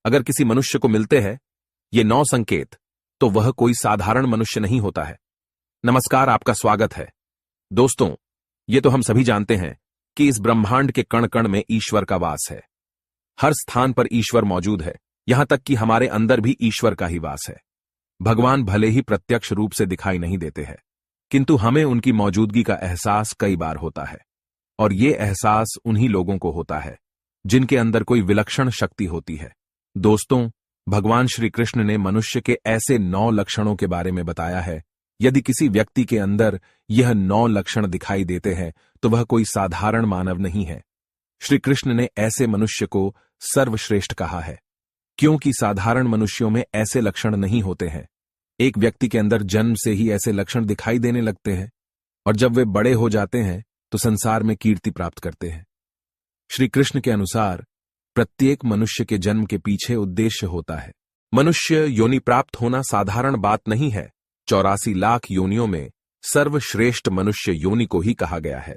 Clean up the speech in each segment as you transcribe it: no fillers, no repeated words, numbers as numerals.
अगर किसी मनुष्य को मिलते हैं ये 9 संकेत, तो वह कोई साधारण मनुष्य नहीं होता है। नमस्कार, आपका स्वागत है। दोस्तों, ये तो हम सभी जानते हैं कि इस ब्रह्मांड के कण कण में ईश्वर का वास है। हर स्थान पर ईश्वर मौजूद है, यहां तक कि हमारे अंदर भी ईश्वर का ही वास है। भगवान भले ही प्रत्यक्ष रूप से दिखाई नहीं देते हैं, किंतु हमें उनकी मौजूदगी का एहसास कई बार होता है। और ये एहसास उन्हीं लोगों को होता है जिनके अंदर कोई विलक्षण शक्ति होती है। दोस्तों, भगवान श्री कृष्ण ने मनुष्य के ऐसे 9 लक्षणों के बारे में बताया है। यदि किसी व्यक्ति के अंदर यह 9 लक्षण दिखाई देते हैं तो वह कोई साधारण मानव नहीं है। श्री कृष्ण ने ऐसे मनुष्य को सर्वश्रेष्ठ कहा है, क्योंकि साधारण मनुष्यों में ऐसे लक्षण नहीं होते हैं। एक व्यक्ति के अंदर जन्म से ही ऐसे लक्षण दिखाई देने लगते हैं, और जब वे बड़े हो जाते हैं तो संसार में कीर्ति प्राप्त करते हैं। श्री कृष्ण के अनुसार प्रत्येक मनुष्य के जन्म के पीछे उद्देश्य होता है। मनुष्य योनि प्राप्त होना साधारण बात नहीं है। 84 लाख योनियों में सर्वश्रेष्ठ मनुष्य योनि को ही कहा गया है।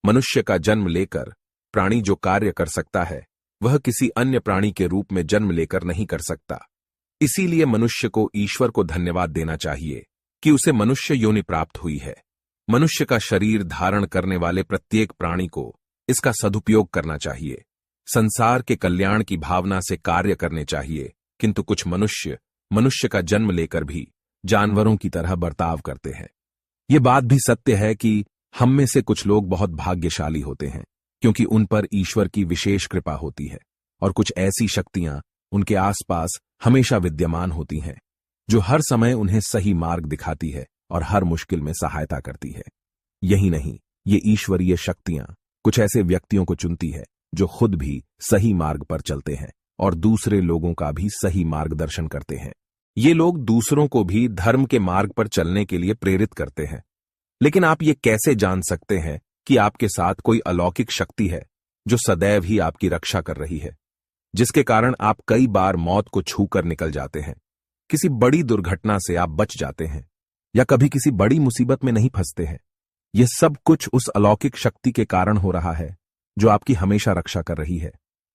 मनुष्य का जन्म लेकर प्राणी जो कार्य कर सकता है, वह किसी अन्य प्राणी के रूप में जन्म लेकर नहीं कर सकता। इसीलिए मनुष्य को ईश्वर को धन्यवाद देना चाहिए कि उसे मनुष्य योनि प्राप्त हुई है। मनुष्य का शरीर धारण करने वाले प्रत्येक प्राणी को इसका सदुपयोग करना चाहिए। संसार के कल्याण की भावना से कार्य करने चाहिए, किंतु कुछ मनुष्य का जन्म लेकर भी जानवरों की तरह बर्ताव करते हैं। ये बात भी सत्य है कि हम में से कुछ लोग बहुत भाग्यशाली होते हैं, क्योंकि उन पर ईश्वर की विशेष कृपा होती है, और कुछ ऐसी शक्तियां उनके आसपास हमेशा विद्यमान होती हैं, जो हर समय उन्हें सही मार्ग दिखाती है और हर मुश्किल में सहायता करती है। यही नहीं, ये ईश्वरीय शक्तियां कुछ ऐसे व्यक्तियों को चुनती है जो खुद भी सही मार्ग पर चलते हैं और दूसरे लोगों का भी सही मार्गदर्शन करते हैं। ये लोग दूसरों को भी धर्म के मार्ग पर चलने के लिए प्रेरित करते हैं। लेकिन आप ये कैसे जान सकते हैं कि आपके साथ कोई अलौकिक शक्ति है जो सदैव ही आपकी रक्षा कर रही है, जिसके कारण आप कई बार मौत को छूकर निकल जाते हैं, किसी बड़ी दुर्घटना से आप बच जाते हैं, या कभी किसी बड़ी मुसीबत में नहीं फंसते हैं? यह सब कुछ उस अलौकिक शक्ति के कारण हो रहा है जो आपकी हमेशा रक्षा कर रही है।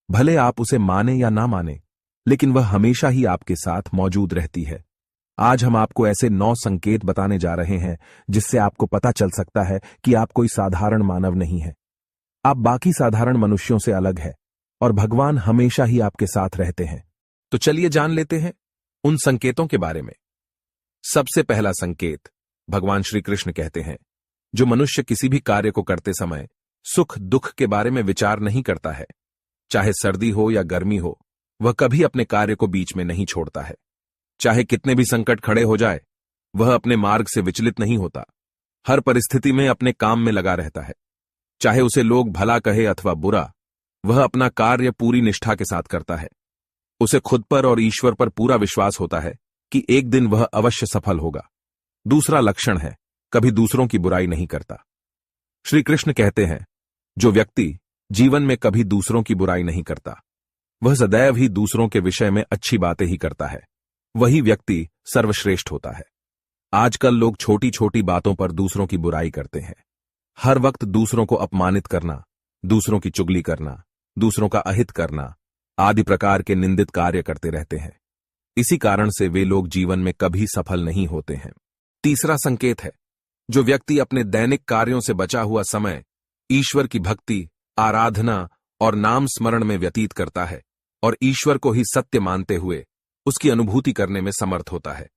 भले आप उसे माने या ना माने, लेकिन वह हमेशा ही आपके साथ मौजूद रहती है। आज हम आपको ऐसे 9 संकेत बताने जा रहे हैं जिससे आपको पता चल सकता है कि आप कोई साधारण मानव नहीं है। आप बाकी साधारण मनुष्यों से अलग है, और भगवान हमेशा ही आपके साथ रहते हैं। तो चलिए जान लेते हैं उन संकेतों के बारे में। सबसे पहला संकेत, भगवान श्री कृष्ण कहते हैं, जो मनुष्य किसी भी कार्य को करते समय सुख दुख के बारे में विचार नहीं करता है, चाहे सर्दी हो या गर्मी हो, वह कभी अपने कार्य को बीच में नहीं छोड़ता है। चाहे कितने भी संकट खड़े हो जाए, वह अपने मार्ग से विचलित नहीं होता। हर परिस्थिति में अपने काम में लगा रहता है। चाहे उसे लोग भला कहे अथवा बुरा, वह अपना कार्य पूरी निष्ठा के साथ करता है। उसे खुद पर और ईश्वर पर पूरा विश्वास होता है कि एक दिन वह अवश्य सफल होगा। दूसरा लक्षण है, कभी दूसरों की बुराई नहीं करता। श्री कृष्ण कहते हैं, जो व्यक्ति जीवन में कभी दूसरों की बुराई नहीं करता, वह सदैव ही दूसरों के विषय में अच्छी बातें ही करता है, वही व्यक्ति सर्वश्रेष्ठ होता है। आजकल लोग छोटी छोटी बातों पर दूसरों की बुराई करते हैं। हर वक्त दूसरों को अपमानित करना, दूसरों की चुगली करना, दूसरों का अहित करना आदि प्रकार के निंदित कार्य करते रहते हैं। इसी कारण से वे लोग जीवन में कभी सफल नहीं होते हैं। तीसरा संकेत है, जो व्यक्ति अपने दैनिक कार्यों से बचा हुआ समय ईश्वर की भक्ति, आराधना और नाम स्मरण में व्यतीत करता है, और ईश्वर को ही सत्य मानते हुए उसकी अनुभूति करने में समर्थ होता है।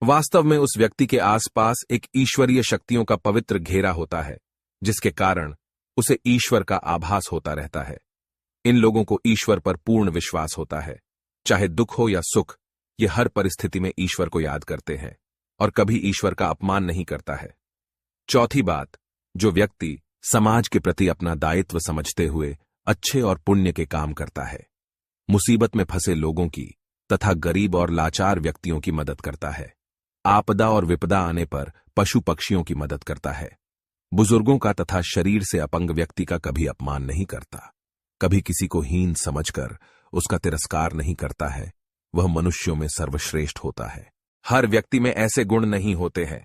वास्तव में उस व्यक्ति के आसपास एक ईश्वरीय शक्तियों का पवित्र घेरा होता है, जिसके कारण उसे ईश्वर का आभास होता रहता है। इन लोगों को ईश्वर पर पूर्ण विश्वास होता है। चाहे दुख हो या सुख, ये हर परिस्थिति में ईश्वर को याद करते हैं और कभी ईश्वर का अपमान नहीं करता है। चौथी बात, जो व्यक्ति समाज के प्रति अपना दायित्व समझते हुए अच्छे और पुण्य के काम करता है, मुसीबत में फंसे लोगों की तथा गरीब और लाचार व्यक्तियों की मदद करता है, आपदा और विपदा आने पर पशु पक्षियों की मदद करता है, बुजुर्गों का तथा शरीर से अपंग व्यक्ति का कभी अपमान नहीं करता, कभी किसी को हीन समझकर उसका तिरस्कार नहीं करता है, वह मनुष्यों में सर्वश्रेष्ठ होता है। हर व्यक्ति में ऐसे गुण नहीं होते हैं।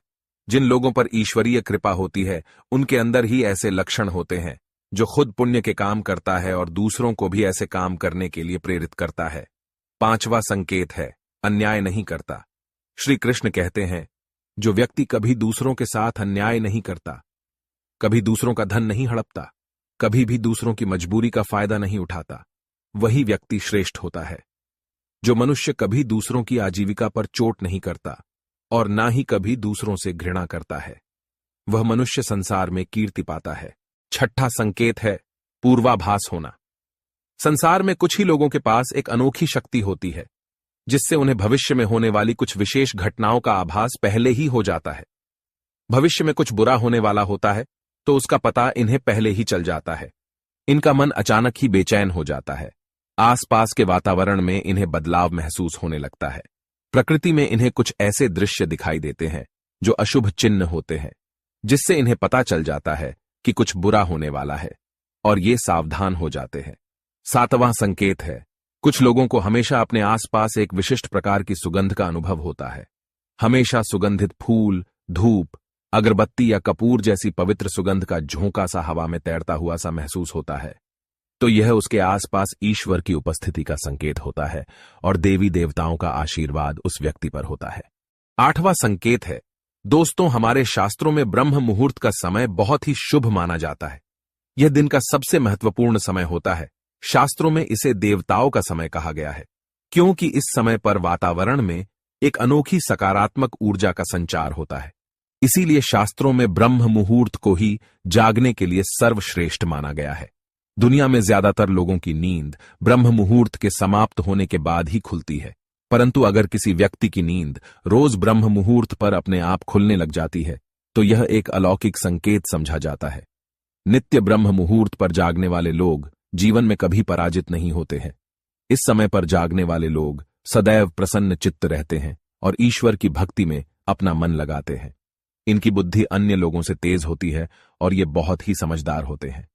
जिन लोगों पर ईश्वरीय कृपा होती है, उनके अंदर ही ऐसे लक्षण होते हैं, जो खुद पुण्य के काम करता है और दूसरों को भी ऐसे काम करने के लिए प्रेरित करता है। 5वां संकेत है अन्याय नहीं करता। श्री कृष्ण कहते हैं, जो व्यक्ति कभी दूसरों के साथ अन्याय नहीं करता, कभी दूसरों का धन नहीं हड़पता, कभी भी दूसरों की मजबूरी का फायदा नहीं उठाता, वही व्यक्ति श्रेष्ठ होता है। जो मनुष्य कभी दूसरों की आजीविका पर चोट नहीं करता और ना ही कभी दूसरों से घृणा करता है, वह मनुष्य संसार में कीर्ति पाता है। 6वां संकेत है पूर्वाभास होना। संसार में कुछ ही लोगों के पास एक अनोखी शक्ति होती है, जिससे उन्हें भविष्य में होने वाली कुछ विशेष घटनाओं का आभास पहले ही हो जाता है। भविष्य में कुछ बुरा होने वाला होता है तो उसका पता इन्हें पहले ही चल जाता है। इनका मन अचानक ही बेचैन हो जाता है। आसपास के वातावरण में इन्हें बदलाव महसूस होने लगता है। प्रकृति में इन्हें कुछ ऐसे दृश्य दिखाई देते हैं जो अशुभ चिन्ह होते हैं, जिससे इन्हें पता चल जाता है कि कुछ बुरा होने वाला है और ये सावधान हो जाते हैं। 7वां संकेत है कुछ लोगों को हमेशा अपने आसपास एक विशिष्ट प्रकार की सुगंध का अनुभव होता है। हमेशा सुगंधित फूल, धूप, अगरबत्ती या कपूर जैसी पवित्र सुगंध का झोंका सा हवा में तैरता हुआ सा महसूस होता है, तो यह उसके आसपास ईश्वर की उपस्थिति का संकेत होता है और देवी देवताओं का आशीर्वाद उस व्यक्ति पर होता है। 8वां संकेत है दोस्तों, हमारे शास्त्रों में ब्रह्म मुहूर्त का समय बहुत ही शुभ माना जाता है। यह दिन का सबसे महत्वपूर्ण समय होता है। शास्त्रों में इसे देवताओं का समय कहा गया है, क्योंकि इस समय पर वातावरण में एक अनोखी सकारात्मक ऊर्जा का संचार होता है। इसीलिए शास्त्रों में ब्रह्म मुहूर्त को ही जागने के लिए सर्वश्रेष्ठ माना गया है। दुनिया में ज्यादातर लोगों की नींद ब्रह्म मुहूर्त के समाप्त होने के बाद ही खुलती है, परंतु अगर किसी व्यक्ति की नींद रोज ब्रह्म मुहूर्त पर अपने आप खुलने लग जाती है तो यह एक अलौकिक संकेत समझा जाता है। नित्य ब्रह्म मुहूर्त पर जागने वाले लोग जीवन में कभी पराजित नहीं होते हैं। इस समय पर जागने वाले लोग सदैव प्रसन्न चित्त रहते हैं और ईश्वर की भक्ति में अपना मन लगाते हैं। इनकी बुद्धि अन्य लोगों से तेज होती है और ये बहुत ही समझदार होते हैं।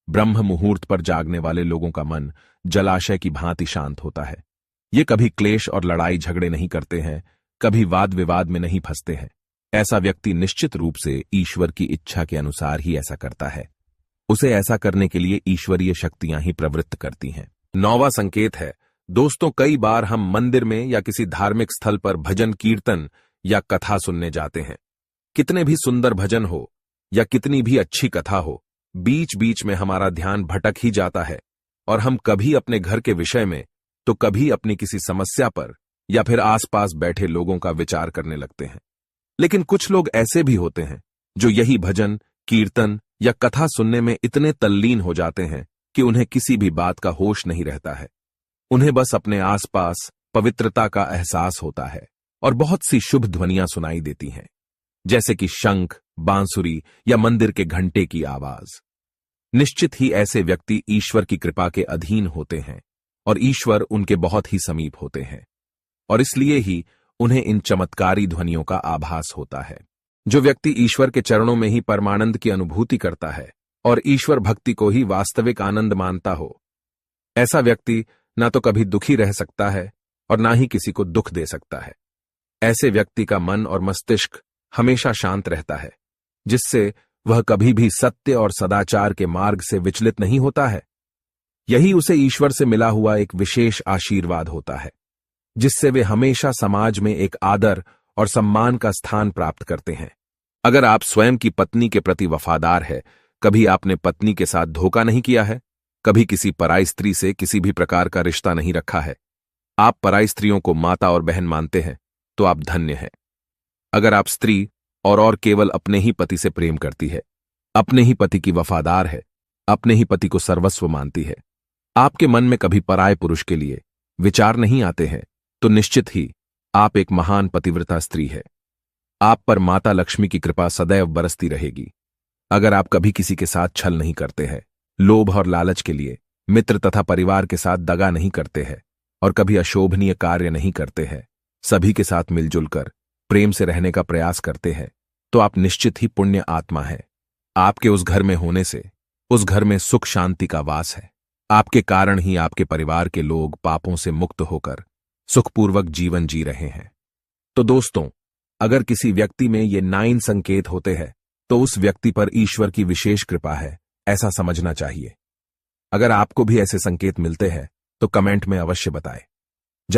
ब्रह्म मुहूर्त पर जागने वाले लोगों का मन जलाशय की भांति शांत होता है। ये कभी क्लेश और लड़ाई झगड़े नहीं करते हैं, कभी वाद विवाद में नहीं फंसते हैं। ऐसा व्यक्ति निश्चित रूप से ईश्वर की इच्छा के अनुसार ही ऐसा करता है। उसे ऐसा करने के लिए ईश्वरीय शक्तियां ही प्रवृत्त करती हैं। 9वां संकेत है दोस्तों, कई बार हम मंदिर में या किसी धार्मिक स्थल पर भजन कीर्तन या कथा सुनने जाते हैं। कितने भी सुंदर भजन हो या कितनी भी अच्छी कथा हो, बीच बीच में हमारा ध्यान भटक ही जाता है और हम कभी अपने घर के विषय में तो कभी अपनी किसी समस्या पर या फिर आसपास बैठे लोगों का विचार करने लगते हैं। लेकिन कुछ लोग ऐसे भी होते हैं जो यही भजन, कीर्तन या कथा सुनने में इतने तल्लीन हो जाते हैं कि उन्हें किसी भी बात का होश नहीं रहता है। उन्हें बस अपने आसपास पवित्रता का एहसास होता है और बहुत सी शुभ ध्वनियां सुनाई देती हैं, जैसे कि शंख, बांसुरी या मंदिर के घंटे की आवाज। निश्चित ही ऐसे व्यक्ति ईश्वर की कृपा के अधीन होते हैं और ईश्वर उनके बहुत ही समीप होते हैं और इसलिए ही उन्हें इन चमत्कारी ध्वनियों का आभास होता है। जो व्यक्ति ईश्वर के चरणों में ही परमानंद की अनुभूति करता है और ईश्वर भक्ति को ही वास्तविक आनंद मानता हो, ऐसा व्यक्ति ना तो कभी दुखी रह सकता है और ना ही किसी को दुख दे सकता है। ऐसे व्यक्ति का मन और मस्तिष्क हमेशा शांत रहता है, जिससे वह कभी भी सत्य और सदाचार के मार्ग से विचलित नहीं होता है। यही उसे ईश्वर से मिला हुआ एक विशेष आशीर्वाद होता है, जिससे वे हमेशा समाज में एक आदर और सम्मान का स्थान प्राप्त करते हैं। अगर आप स्वयं की पत्नी के प्रति वफादार है, कभी आपने पत्नी के साथ धोखा नहीं किया है, कभी किसी पराई स्त्री से किसी भी प्रकार का रिश्ता नहीं रखा है, आप पराई स्त्रियों को माता और बहन मानते हैं, तो आप धन्य हैं। अगर आप स्त्री और केवल अपने ही पति से प्रेम करती है, अपने ही पति की वफादार है, अपने ही पति को सर्वस्व मानती है, आपके मन में कभी पराये पुरुष के लिए विचार नहीं आते हैं, तो निश्चित ही आप एक महान पतिव्रता स्त्री है। आप पर माता लक्ष्मी की कृपा सदैव बरसती रहेगी। अगर आप कभी किसी के साथ छल नहीं करते हैं, लोभ और लालच के लिए मित्र तथा परिवार के साथ दगा नहीं करते हैं और कभी अशोभनीय कार्य नहीं करते हैं, सभी के साथ मिलजुल कर प्रेम से रहने का प्रयास करते हैं, तो आप निश्चित ही पुण्य आत्मा है। आपके उस घर में होने से उस घर में सुख शांति का वास है। आपके कारण ही आपके परिवार के लोग पापों से मुक्त होकर सुखपूर्वक जीवन जी रहे हैं। तो दोस्तों, अगर किसी व्यक्ति में ये 9 संकेत होते हैं तो उस व्यक्ति पर ईश्वर की विशेष कृपा है, ऐसा समझना चाहिए। अगर आपको भी ऐसे संकेत मिलते हैं तो कमेंट में अवश्य बताएं।